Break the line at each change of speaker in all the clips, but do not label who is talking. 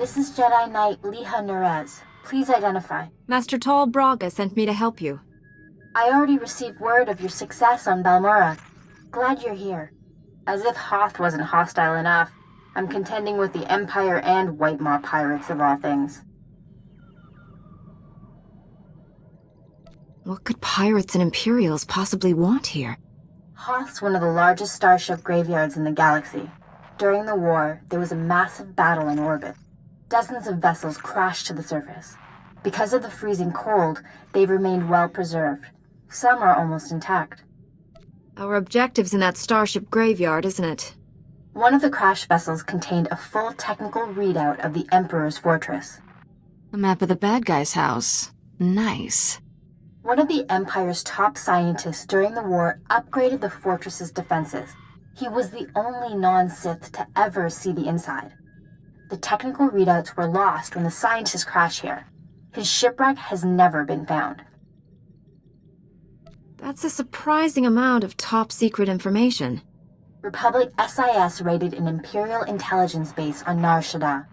This is Jedi Knight Liha Nerez. Please identify.
Master Tal Braga sent me to help you.
I already received word of your success on Balmora. Glad you're here. As if Hoth wasn't hostile enough, I'm contending with the Empire and White Maw pirates of all things.
What could pirates and Imperials possibly want here?
Hoth's one of the largest starship graveyards in the galaxy. During the war, there was a massive battle in orbit. Dozens of vessels crashed to the surface. Because of the freezing cold, they've remained well preserved. Some are almost intact.
Our objective's in that starship graveyard, isn't it?
One of the crash vessels contained a full technical readout of the Emperor's fortress.
A map of the bad guy's house. Nice.
One of the Empire's top scientists during the war upgraded the fortress's defenses. He was the only non-Sith to ever see the inside. The technical readouts were lost when the scientists crashed here. His shipwreck has never been found.
That's a surprising amount of top-secret information.
Republic SIS raided an Imperial intelligence base on Nar Shaddaa.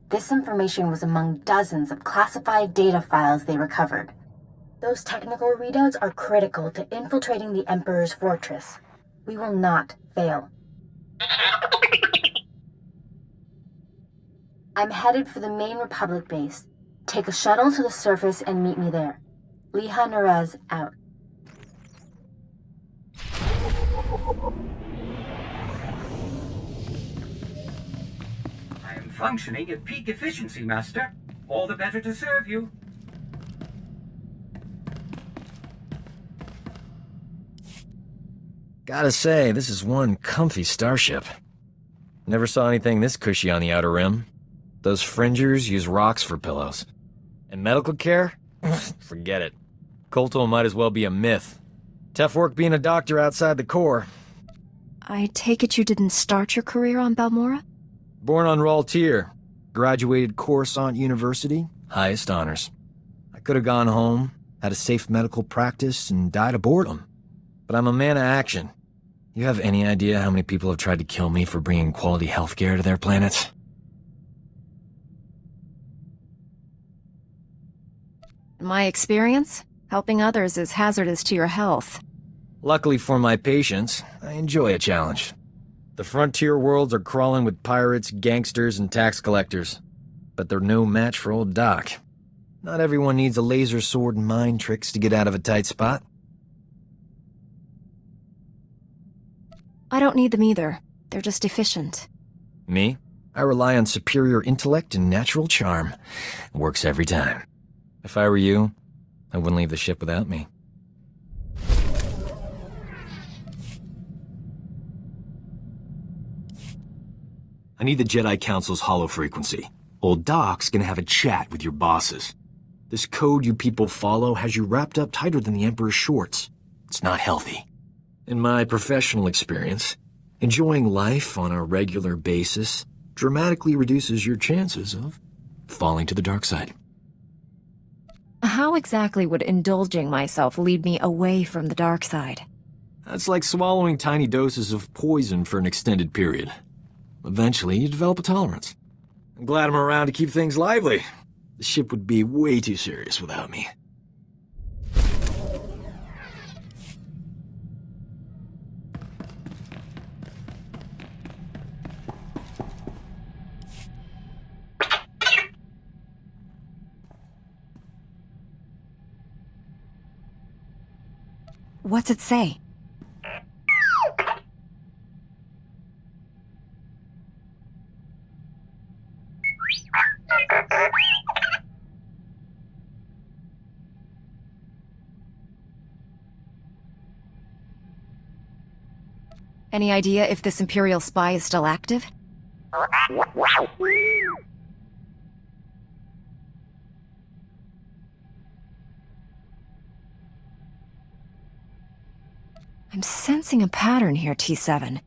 This information was among dozens of classified data files they recovered. Those technical readouts are critical to infiltrating the Emperor's fortress. We will not fail. I'm headed for the main Republic base. Take a shuttle to the surface and meet me there. Liha Nerez out.
I am functioning at peak efficiency, Master. All the better to serve you.
Gotta say, this is one comfy starship. Never saw anything this cushy on the Outer Rim. Those fringers use rocks for pillows. And medical care? Forget it. Kolto might as well be a myth. Tough work being a doctor outside the Corps.
I take it you didn't start your career on Balmora?
Born on Raltier. Graduated Coruscant University. Highest honors. I could have gone home, had a safe medical practice, and died of boredom. But I'm a man of action. You have any idea how many people have tried to kill me for bringing quality healthcare to their planets?
In my experience, helping others is hazardous to your health.
Luckily for my patients, I enjoy a challenge. The frontier worlds are crawling with pirates, gangsters, and tax collectors. But they're no match for old Doc. Not everyone needs a laser sword and mind tricks to get out of a tight spot.
I don't need them either. They're just efficient.
Me? I rely on superior intellect and natural charm. It works every time. If I were you, I wouldn't leave the ship without me.
I need the Jedi Council's hollow frequency. Old Doc's gonna have a chat with your bosses. This code you people follow has you wrapped up tighter than the Emperor's shorts. It's not healthy. In my professional experience, enjoying life on a regular basis dramatically reduces your chances of falling to the dark side.
How exactly would indulging myself lead me away from the dark side?
That's like swallowing tiny doses of poison for an extended period. Eventually, you develop a tolerance. I'm glad I'm around to keep things lively. The ship would be way too serious without me.
What's it say? Any idea if this Imperial spy is still active? I'm sensing a pattern here, T7.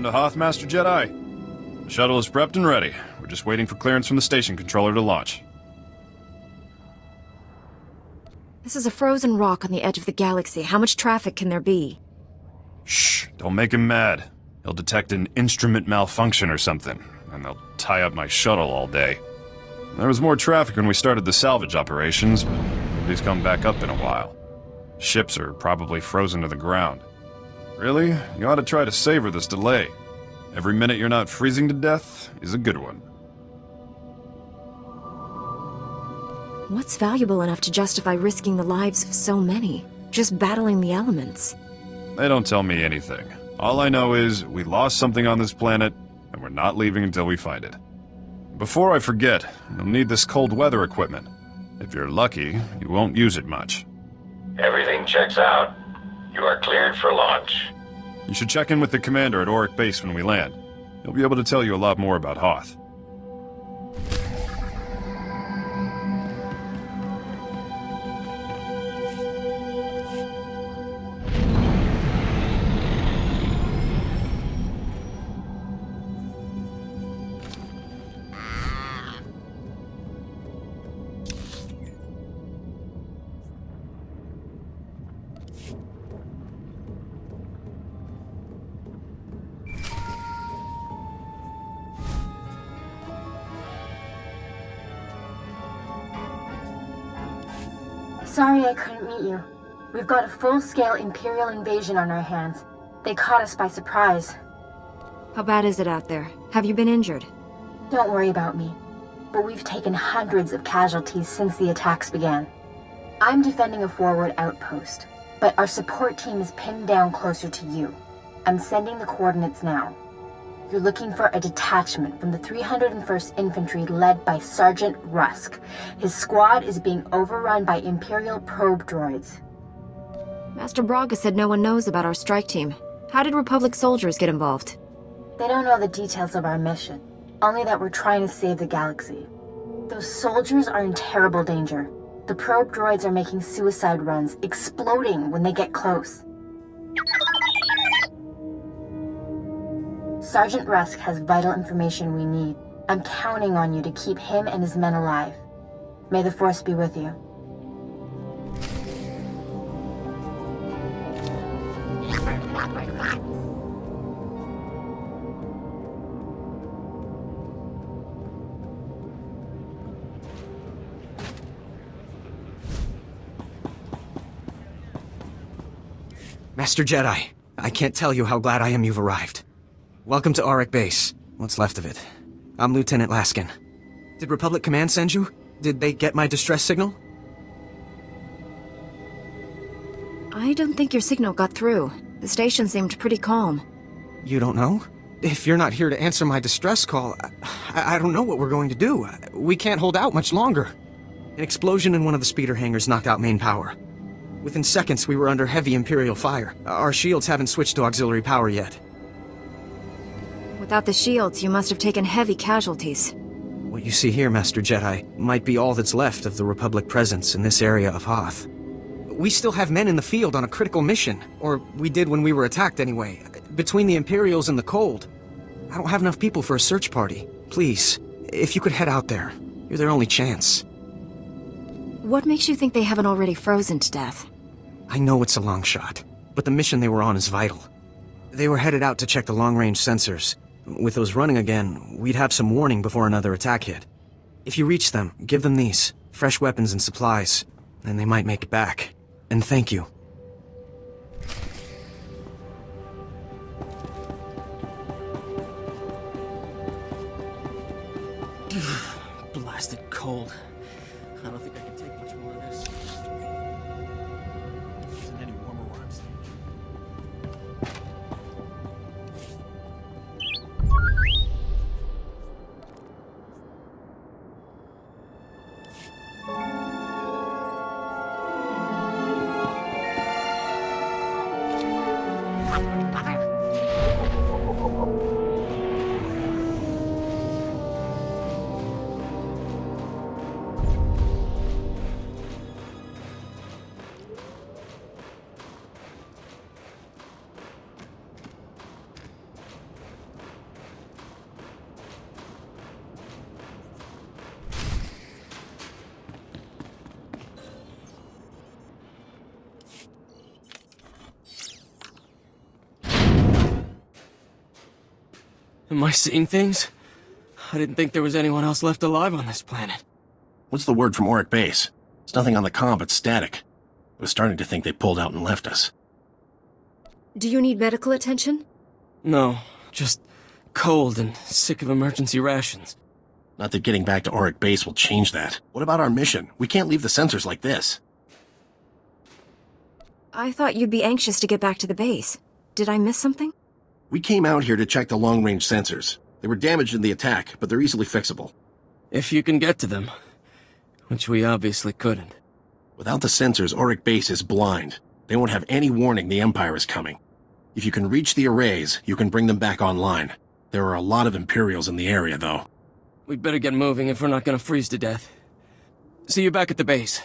Coming to Hoth, Master Jedi? The shuttle is prepped and ready. We're just waiting for clearance from the station controller to launch.
This is a frozen rock on the edge of the galaxy. How much traffic can there be?
Shh, don't make him mad. He'll detect an instrument malfunction or something, and they'll tie up my shuttle all day. There was more traffic when we started the salvage operations, but nobody's come back up in a while. Ships are probably frozen to the ground. Really, you ought to try to savor this delay. Every minute you're not freezing to death is a good one.
What's valuable enough to justify risking the lives of so many? Just battling the elements.
They don't tell me anything. All I know is we lost something on this planet, and we're not leaving until we find it. Before I forget, you'll need this cold weather equipment. If you're lucky, you won't use it much.
Everything checks out. You are cleared for launch.
You should check in with the commander at Auric Base when we land. He'll be able to tell you a lot more about Hoth.
Sorry I couldn't meet you. We've got a full-scale Imperial invasion on our hands. They caught us by surprise.
How bad is it out there? Have you been injured?
Don't worry about me, but we've taken hundreds of casualties since the attacks began. I'm defending a forward outpost, but our support team is pinned down closer to you. I'm sending the coordinates now. You're looking for a detachment from the 301st Infantry led by Sergeant Rusk. His squad is being overrun by Imperial probe droids.
Master Braga said no one knows about our strike team. How did Republic soldiers get involved?
They don't know the details of our mission, only that we're trying to save the galaxy. Those soldiers are in terrible danger. The probe droids are making suicide runs, exploding when they get close. Sergeant Rusk has vital information we need. I'm counting on you to keep him and his men alive. May the Force be with you.
Master Jedi, I can't tell you how glad I am you've arrived. Welcome to Auric Base. What's left of it. I'm Lieutenant Laskin. Did Republic Command send you? Did they get my distress signal?
I don't think your signal got through. The station seemed pretty calm.
You don't know? If you're not here to answer my distress call, I don't know what we're going to do. We can't hold out much longer. An explosion in one of the speeder hangars knocked out main power. Within seconds, we were under heavy Imperial fire. Our shields haven't switched to auxiliary power yet.
Without the shields, you must have taken heavy casualties.
What you see here, Master Jedi, might be all that's left of the Republic presence in this area of Hoth. We still have men in the field on a critical mission, or we did when we were attacked anyway. Between the Imperials and the cold, I don't have enough people for a search party. Please, if you could head out there, you're their only chance.
What makes you think they haven't already frozen to death?
I know it's a long shot, but the mission they were on is vital. They were headed out to check the long-range sensors. With those running again, we'd have some warning before another attack hit. If you reach them, give them these, fresh weapons and supplies, and they might make it back. And thank you.
Blasted cold. I don't think I can take much more of this. Isn't any warmer where I'm staying. Am I seeing things? I didn't think there was anyone else left alive on this planet.
What's the word from Auric Base? There's nothing on the comm but static. I was starting to think they pulled out and left us.
Do you need medical attention?
No, just cold and sick of emergency rations.
Not that getting back to Auric Base will change that. What about our mission? We can't leave the sensors like this.
I thought you'd be anxious to get back to the base. Did I miss something?
We came out here to check the long-range sensors. They were damaged in the attack, but they're easily fixable.
If you can get to them. Which we obviously couldn't.
Without the sensors, Auric Base is blind. They won't have any warning the Empire is coming. If you can reach the arrays, you can bring them back online. There are a lot of Imperials in the area, though.
We'd better get moving if we're not gonna freeze to death. See you back at the base.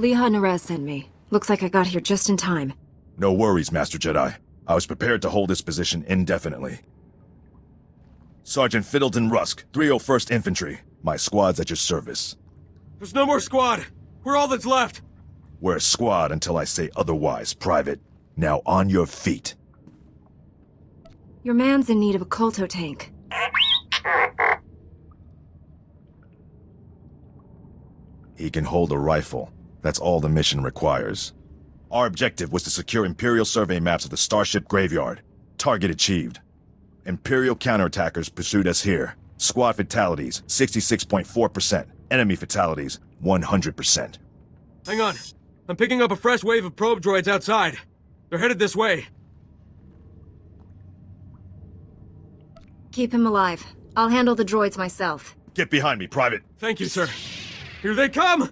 Leha Nerez sent me. Looks like I got here just in time.
No worries, Master Jedi. I was prepared to hold this position indefinitely. Sergeant Fiddleton Rusk, 301st Infantry. My squad's at your service.
There's no more squad! We're all that's left!
We're a squad until I say otherwise, Private. Now on your feet.
Your man's in need of a Kolto tank.
He can hold a rifle. That's all the mission requires. Our objective was to secure Imperial survey maps of the Starship Graveyard. Target achieved. Imperial counterattackers pursued us here. Squad fatalities, 66.4%. Enemy fatalities, 100%.
Hang on. I'm picking up a fresh wave of probe droids outside. They're headed this way.
Keep him alive. I'll handle the droids myself.
Get behind me, Private.
Thank you, sir. Here they come!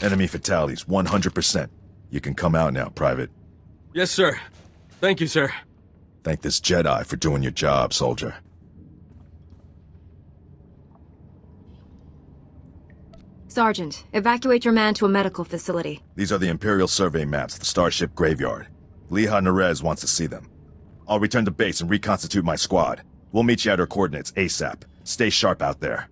Enemy fatalities, 100%. You can come out now, Private.
Yes, sir. Thank you, sir.
Thank this Jedi for doing your job, soldier.
Sergeant, evacuate your man to a medical facility.
These are the Imperial survey maps of the Starship Graveyard. Leha Nerez wants to see them. I'll return to base and reconstitute my squad. We'll meet you at our coordinates ASAP. Stay sharp out there.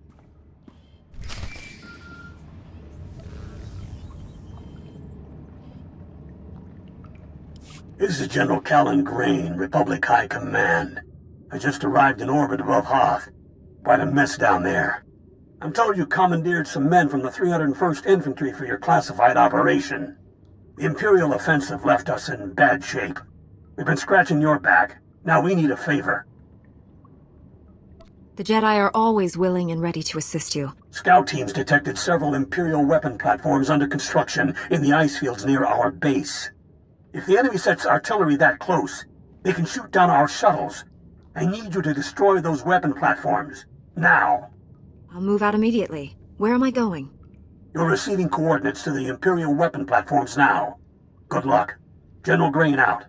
This is General Callan Grain, Republic High Command. I just arrived in orbit above Hoth. Quite a mess down there. I'm told you commandeered some men from the 301st Infantry for your classified operation. The Imperial offensive left us in bad shape. We've been scratching your back. Now we need a favor.
The Jedi are always willing and ready to assist you.
Scout teams detected several Imperial weapon platforms under construction in the ice fields near our base. If the enemy sets artillery that close, they can shoot down our shuttles. I need you to destroy those weapon platforms. Now.
I'll move out immediately. Where am I going?
You're receiving coordinates to the Imperial weapon platforms now. Good luck. General Grain out.